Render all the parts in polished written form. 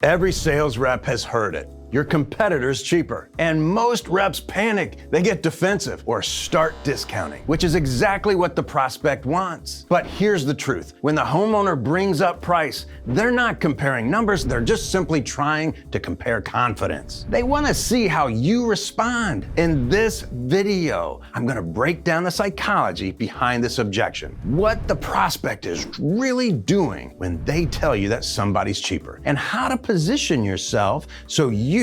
Every sales rep has heard it. Your competitor's cheaper. And most reps panic. They get defensive or start discounting, which is exactly what the prospect wants. But here's the truth. When the homeowner brings up price, they're not comparing numbers, they're just simply trying to compare confidence. They want to see how you respond. In this video, I'm going to break down the psychology behind this objection, what the prospect is really doing when they tell you that somebody's cheaper, and how to position yourself so you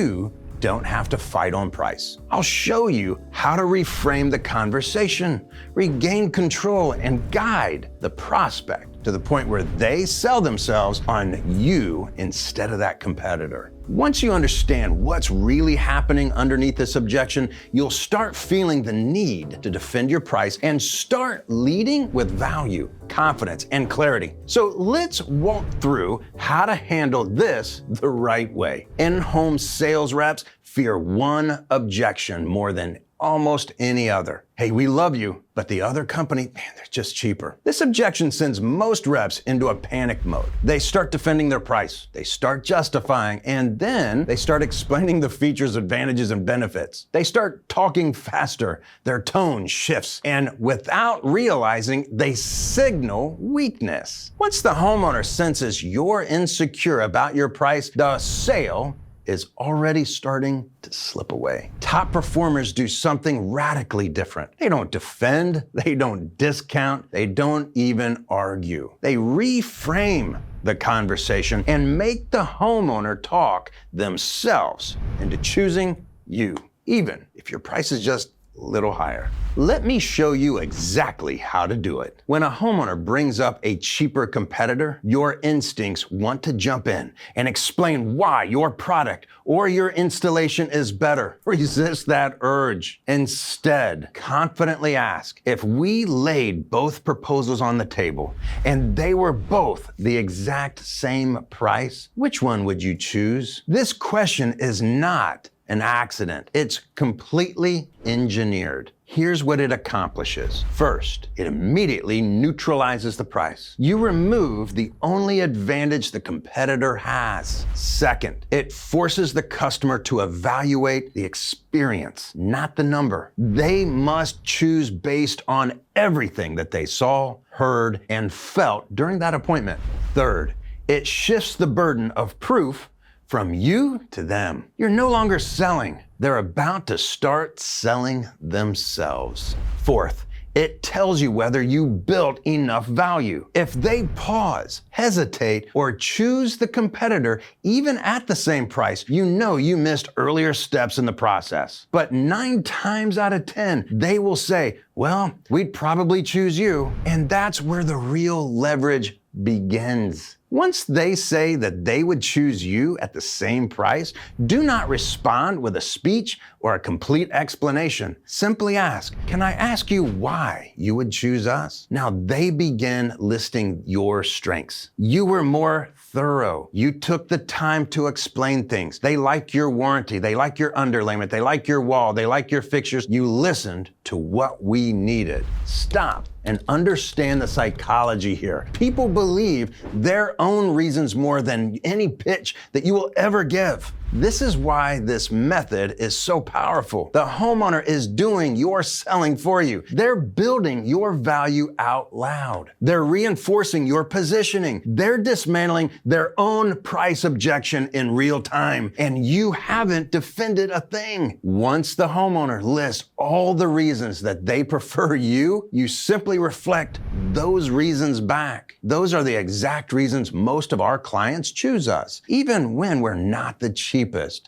don't have to fight on price. I'll show you how to reframe the conversation, regain control, and guide the prospect to the point where they sell themselves on you instead of that competitor. Once you understand what's really happening underneath this objection, you'll start feeling the need to defend your price and start leading with value, confidence, and clarity. So let's walk through how to handle this the right way. In-home sales reps fear one objection more than almost any other. Hey, we love you, but the other company, man, they're just cheaper. This objection sends most reps into a panic mode. They start defending their price, they start justifying, and then they start explaining the features, advantages, and benefits. They start talking faster, their tone shifts, and without realizing, they signal weakness. Once the homeowner senses you're insecure about your price, the sale is already starting to slip away. Top performers do something radically different. They don't defend, they don't discount, they don't even argue. They reframe the conversation and make the homeowner talk themselves into choosing you, even if your price is just a little higher. Let me show you exactly how to do it. When a homeowner brings up a cheaper competitor, your instincts want to jump in and explain why your product or your installation is better. Resist that urge. Instead, confidently ask, if we laid both proposals on the table and they were both the exact same price, which one would you choose? This question is not an accident. It's completely engineered. Here's what it accomplishes. First, it immediately neutralizes the price. You remove the only advantage the competitor has. Second, it forces the customer to evaluate the experience, not the number. They must choose based on everything that they saw, heard, and felt during that appointment. Third, it shifts the burden of proof from you to them. You're no longer selling. They're about to start selling themselves. Fourth, it tells you whether you built enough value. If they pause, hesitate, or choose the competitor, even at the same price, you know you missed earlier steps in the process. But 9 times out of 10, they will say, well, we'd probably choose you. And that's where the real leverage begins. Once they say that they would choose you at the same price, do not respond with a speech or a complete explanation. Simply ask, can I ask you why you would choose us? Now they begin listing your strengths. You were more thorough. You took the time to explain things. They like your warranty. They like your underlayment. They like your wall. They like your fixtures. You listened to what we needed. Stop and understand the psychology here. People believe their own reasons more than any pitch that you will ever give. This is why this method is so powerful. The homeowner is doing your selling for you. They're building your value out loud. They're reinforcing your positioning. They're dismantling their own price objection in real time, and you haven't defended a thing. Once the homeowner lists all the reasons that they prefer you, you simply reflect those reasons back. Those are the exact reasons most of our clients choose us, even when we're not the cheapest.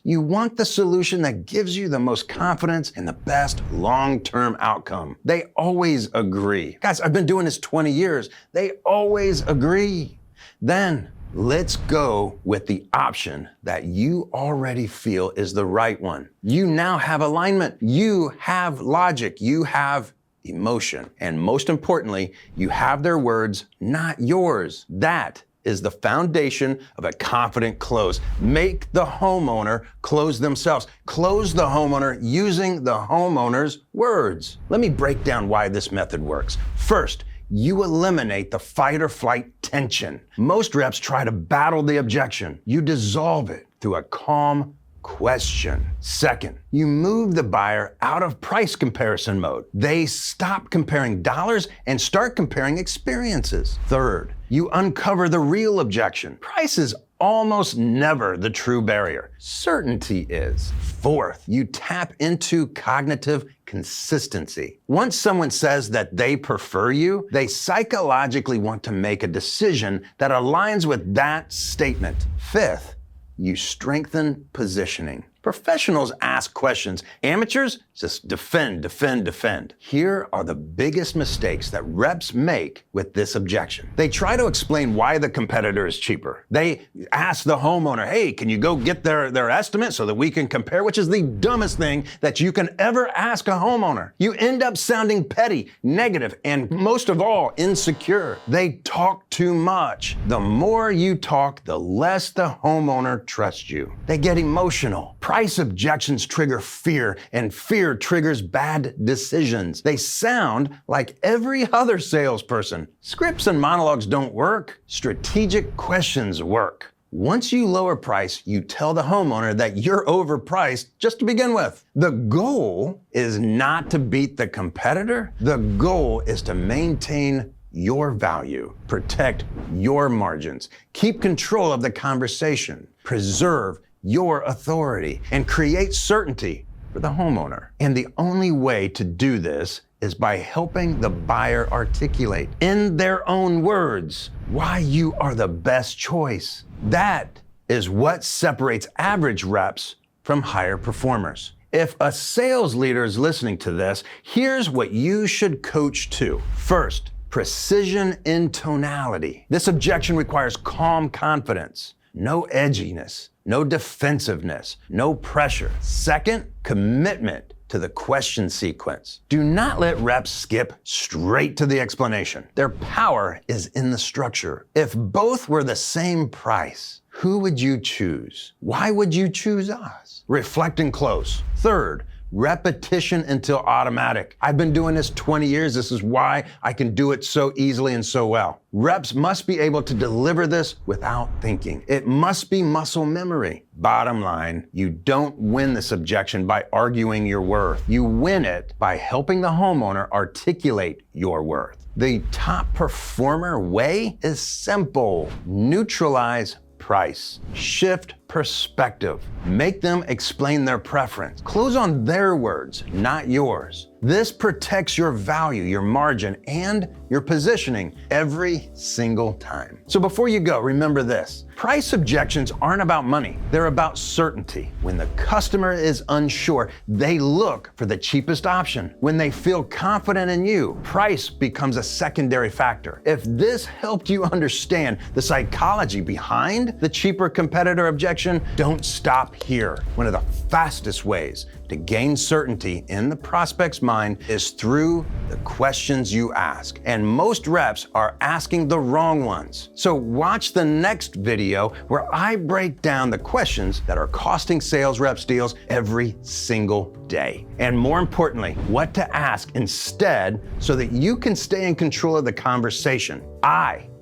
You want the solution that gives you the most confidence and the best long-term outcome. They always agree. Guys, I've been doing this 20 years. They always agree. Then let's go with the option that you already feel is the right one. You now have alignment. You have logic. You have emotion. And most importantly, you have their words, not yours. That is the foundation of a confident close. Make the homeowner close themselves. Close the homeowner using the homeowner's words. Let me break down why this method works. First, you eliminate the fight or flight tension. Most reps try to battle the objection. You dissolve it through a calm question. Second, you move the buyer out of price comparison mode. They stop comparing dollars and start comparing experiences. Third, you uncover the real objection. Price is almost never the true barrier. Certainty is. Fourth, you tap into cognitive consistency. Once someone says that they prefer you, they psychologically want to make a decision that aligns with that statement. Fifth, you strengthen positioning. Professionals ask questions. Amateurs just defend. Here are the biggest mistakes that reps make with this objection. They try to explain why the competitor is cheaper. They ask the homeowner, hey, can you go get their estimate so that we can compare, which is the dumbest thing that you can ever ask a homeowner. You end up sounding petty, negative, and most of all, insecure. They talk too much. The more you talk, the less the homeowner trusts you. They get emotional. Price objections trigger fear, and fear triggers bad decisions. They sound like every other salesperson. Scripts and monologues don't work. Strategic questions work. Once you lower price, you tell the homeowner that you're overpriced just to begin with. The goal is not to beat the competitor. The goal is to maintain your value, protect your margins, keep control of the conversation, preserve your authority, and create certainty for the homeowner. And the only way to do this is by helping the buyer articulate in their own words why you are the best choice. That is what separates average reps from higher performers. If a sales leader is listening to this, here's what you should coach to. First, precision in tonality. This objection requires calm confidence, no edginess, no defensiveness, no pressure. Second, commitment to the question sequence. Do not let reps skip straight to the explanation. Their power is in the structure. If both were the same price, who would you choose? Why would you choose us? Reflect and close. Third, repetition until automatic. I've been doing this 20 years. This is why I can do it so easily and so well. Reps must be able to deliver this without thinking. It must be muscle memory. Bottom line, you don't win this objection by arguing your worth. You win it by helping the homeowner articulate your worth. The top performer way is simple. Neutralize price. Shift perspective. Make them explain their preference. Close on their words, not yours. This protects your value, your margin, and your positioning every single time. So before you go, remember this. Price objections aren't about money. They're about certainty. When the customer is unsure, they look for the cheapest option. When they feel confident in you, price becomes a secondary factor. If this helped you understand the psychology behind the cheaper competitor objection, don't stop here. One of the fastest ways to gain certainty in the prospect's mind is through the questions you ask. And most reps are asking the wrong ones. So watch the next video where I break down the questions that are costing sales reps deals every single day. And more importantly, what to ask instead so that you can stay in control of the conversation.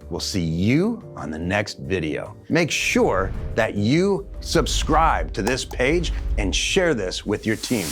We'll see you on the next video. Make sure that you subscribe to this page and share this with your team.